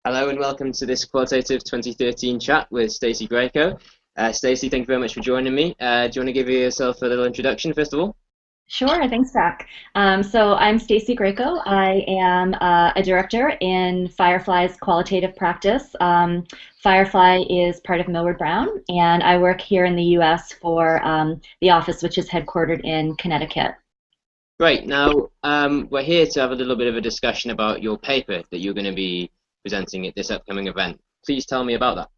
Hello and welcome to this Qualitative 2013 chat with Stacy Graiko. Stacy, thank you very much for joining me. Do you want to give yourself a little introduction first of all? Sure, thanks, Jack. So I'm Stacy Graiko. I am a director in Firefly's qualitative practice. Firefly is part of Millward Brown, and I work here in the U.S. for the office, which is headquartered in Connecticut. Great. Now, we're here to have a little bit of a discussion about your paper that you're going to be presenting at this upcoming event. Please tell me about that.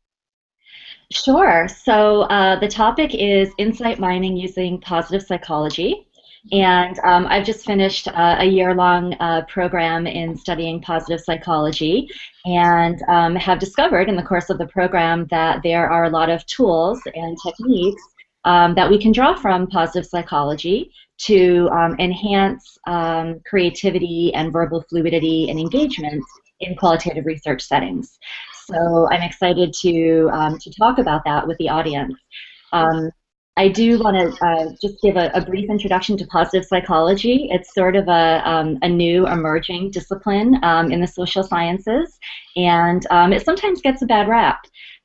Sure. So the topic is insight mining using positive psychology. And I've just finished a year-long program in studying positive psychology and have discovered in the course of the program that there are a lot of tools and techniques that we can draw from positive psychology to enhance creativity and verbal fluidity and engagement in qualitative research settings. So I'm excited to talk about that with the audience. I do want to just give a brief introduction to positive psychology. It's sort of a new emerging discipline in the social sciences, and it sometimes gets a bad rap.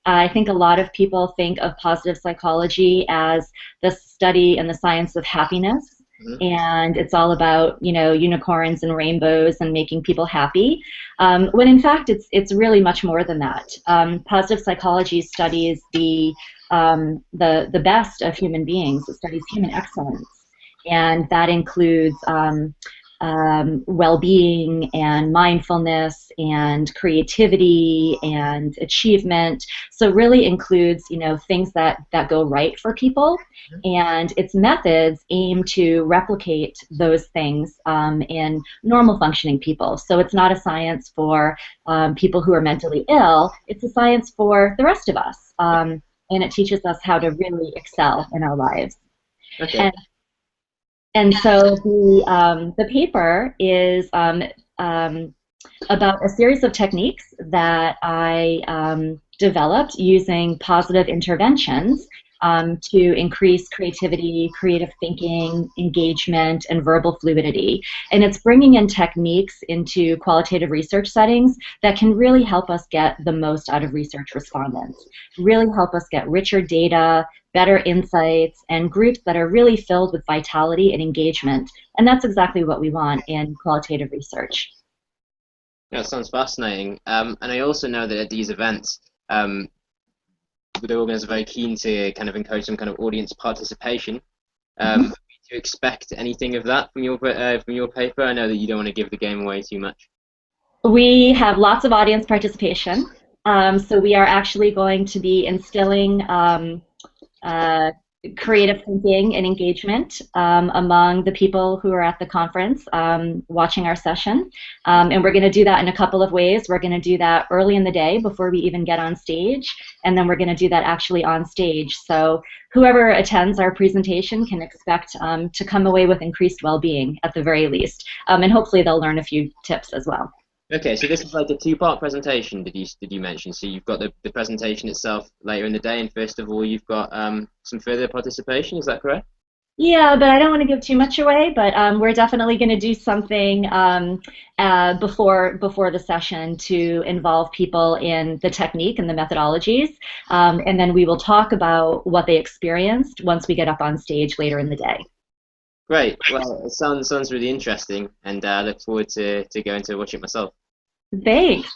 I think a lot of people think of positive psychology as the study and the science of happiness, and it's all about, you know, unicorns and rainbows and making people happy, when in fact it's really much more than that. Positive psychology studies the best of human beings. It studies human excellence, and that includes well-being and mindfulness and creativity and achievement. So really includes, you know, things that go right for people, and its methods aim to replicate those things in normal functioning people. So it's not a science for people who are mentally ill. It's a science for the rest of us. And it teaches us how to really excel in our lives. Okay. And so the paper is about a series of techniques that I developed using positive interventions to increase creativity, creative thinking, engagement, and verbal fluidity. And it's bringing in techniques into qualitative research settings that can really help us get the most out of research respondents, really help us get richer data, better insights, and groups that are really filled with vitality and engagement. And that's exactly what we want in qualitative research. Yeah, that sounds fascinating. And I also know that at these events, the organizers are very keen to kind of encourage some kind of audience participation. Do you expect anything of that from your paper? I know that you don't want to give the game away too much. We have lots of audience participation. So we are actually going to be instilling creative thinking and engagement among the people who are at the conference watching our session. And we're going to do that in a couple of ways. We're going to do that early in the day before we even get on stage, and then we're going to do that actually on stage. So whoever attends our presentation can expect to come away with increased well-being at the very least. And hopefully they'll learn a few tips as well. Okay, so this is like a two-part presentation. Did you mention? So you've got the presentation itself later in the day, and first of all, you've got some further participation. Is that correct? Yeah, but I don't want to give too much away. But we're definitely going to do something before the session to involve people in the technique and the methodologies, and then we will talk about what they experienced once we get up on stage later in the day. Great. Well, it sounds really interesting, and I look forward to going to watch it myself. Thanks.